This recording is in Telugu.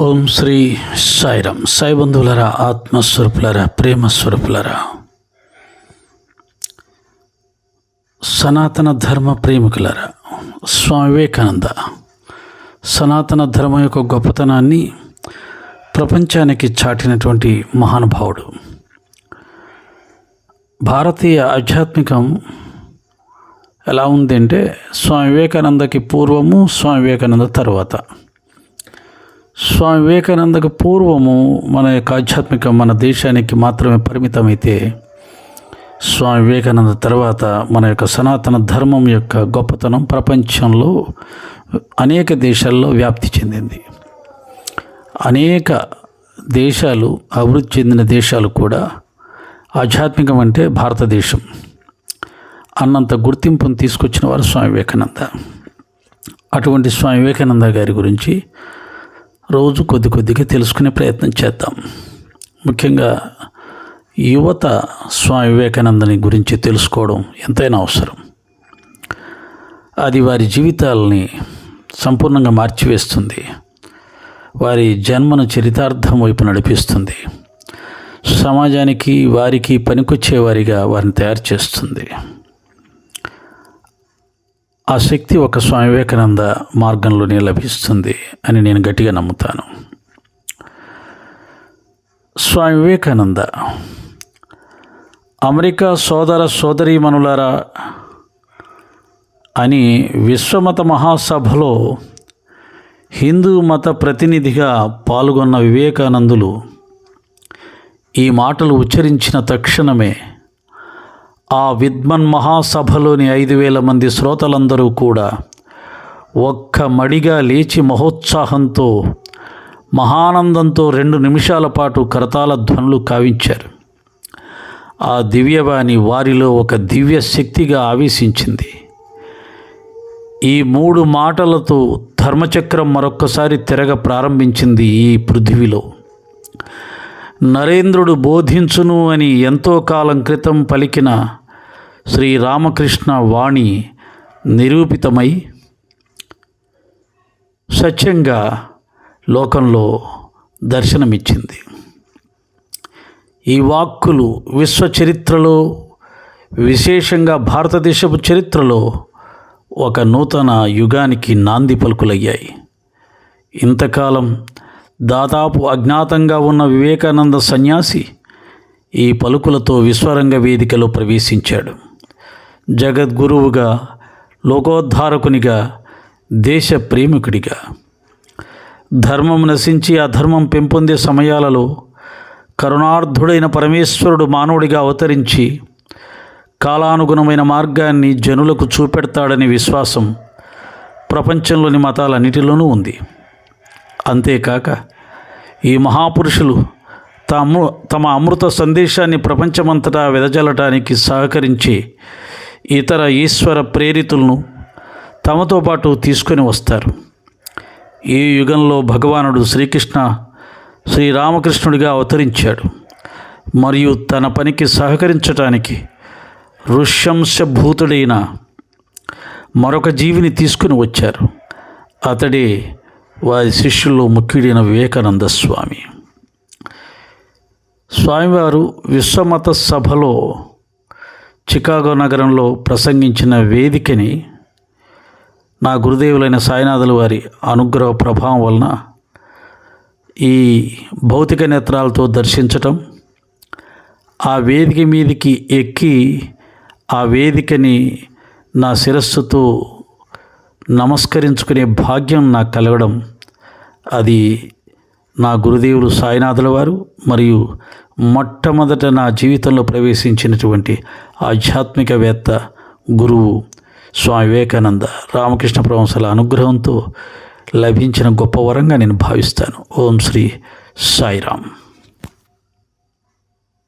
ఓం శ్రీ సాయిరామ్. సాయి బంధువులరా, ఆత్మస్వరూపులరా, ప్రేమస్వరూపులరా, సనాతన ధర్మ ప్రేమికులరా, స్వామి వివేకానంద సనాతన ధర్మం యొక్క గొప్పతనాన్ని ప్రపంచానికి చాటినటువంటి మహానుభావుడు. భారతీయ ఆధ్యాత్మికం ఎలా ఉందంటే స్వామి వివేకానందకి పూర్వము, స్వామి వివేకానంద తర్వాత. స్వామి వివేకానందకు పూర్వము మన యొక్క ఆధ్యాత్మికం మన దేశానికి మాత్రమే పరిమితమైతే, స్వామి వివేకానంద తర్వాత మన యొక్క సనాతన ధర్మం యొక్క గొప్పతనం ప్రపంచంలో అనేక దేశాల్లో వ్యాప్తి చెందింది. అనేక దేశాలు, అభివృద్ధి చెందిన దేశాలు కూడా ఆధ్యాత్మికం అంటే భారతదేశం అన్నంత గుర్తింపును తీసుకొచ్చిన వారు స్వామి వివేకానంద. అటువంటి స్వామి వివేకానంద గారి గురించి రోజు కొద్దిగా తెలుసుకునే ప్రయత్నం చేద్దాం. ముఖ్యంగా యువత స్వామి వివేకానందని గురించి తెలుసుకోవడం ఎంతైనా అవసరం. అది వారి జీవితాలని సంపూర్ణంగా మార్చివేస్తుంది, వారి జన్మను చరితార్థం వైపు నడిపిస్తుంది, సమాజానికి వారికి పనికొచ్చేవారిగా వారిని తయారు చేస్తుంది. ఆ శక్తి ఒక స్వామి వివేకానంద మార్గంలోనే లభిస్తుంది అని నేను గట్టిగా నమ్ముతాను. స్వామి వివేకానంద అమెరికా సోదర సోదరీమణులారా అని విశ్వమత మహాసభలో హిందూ మత ప్రతినిధిగా పాల్గొన్న వివేకానందులు ఈ మాటలు ఉచ్చరించిన తక్షణమే ఆ విద్మన్ మహాసభలోని 5,000 మంది శ్రోతలందరూ కూడా ఒక్క మడిగా లేచి మహోత్సాహంతో, మహానందంతో 2 నిమిషాల పాటు కరతాళ ధ్వనులు కావించారు. ఆ దివ్యవాణి వారిలో ఒక దివ్య శక్తిగా ఆవేశించింది. ఈ 3 మాటలతో ధర్మచక్రం మరొక్కసారి తిరగ ప్రారంభించింది ఈ పృథివిలో. నరేంద్రుడు బోధించును అని ఎంతో కాలం క్రితం పలికిన శ్రీరామకృష్ణ వాణి నిరూపితమై సత్యంగా లోకంలో దర్శనమిచ్చింది. ఈ వాక్కులు విశ్వ చరిత్రలో, విశేషంగా భారతదేశపు చరిత్రలో ఒక నూతన యుగానికి నాంది పలుకులయ్యాయి. ఇంతకాలం దాదాపు అజ్ఞాతంగా ఉన్న వివేకానంద సన్యాసి ఈ పలుకులతో విశ్వరంగ వేదికలో ప్రవేశించాడు. జగద్గురువుగా, లోకోద్ధారకునిగా, దేశ ప్రేమికుడిగా. ధర్మం నశించి అధర్మం పెంపొందే సమయాలలో కరుణార్థుడైన పరమేశ్వరుడు మానవుడిగా అవతరించి కాలానుగుణమైన మార్గాన్ని జనులకు చూపెడతాడనే విశ్వాసం ప్రపంచంలోని మతాలన్నిటిలోనూ ఉంది. అంతేకాక ఈ మహాపురుషులు తమ అమృత సందేశాన్ని ప్రపంచమంతటా వెదజల్లటానికి సహకరించి ఇతర ఈశ్వర ప్రేరితులను తమతో పాటు తీసుకొని వస్తారు. ఈ యుగంలో భగవానుడు శ్రీరామకృష్ణుడిగా అవతరించాడు మరియు తన పనికి సహకరించటానికి ఋష్యంశభూతుడైన మరొక జీవిని తీసుకుని వచ్చారు. అతడే వారి శిష్యుల్లో ముఖ్యుడైన వివేకానంద స్వామి. స్వామివారు విశ్వమత సభలో చికాగో నగరంలో ప్రసంగించిన వేదికని నా గురుదేవులైన సాయినాథుల వారి అనుగ్రహ ప్రభావం వలన ఈ భౌతిక నేత్రాలతో దర్శించటం, ఆ వేదిక మీదికి ఎక్కి ఆ వేదికని నా శిరస్సుతో నమస్కరించుకునే భాగ్యం నాకు కలగడం, అది నా గురుదేవులు సాయినాథుల వారు మరియు మొట్టమొదట నా జీవితంలో ప్రవేశించినటువంటి ఆధ్యాత్మికవేత్త గురువు స్వామి వివేకానంద రామకృష్ణ పరమహంసల అనుగ్రహంతో లభించిన గొప్ప వరంగా నేను భావిస్తాను. ఓం శ్రీ సాయిరామ్.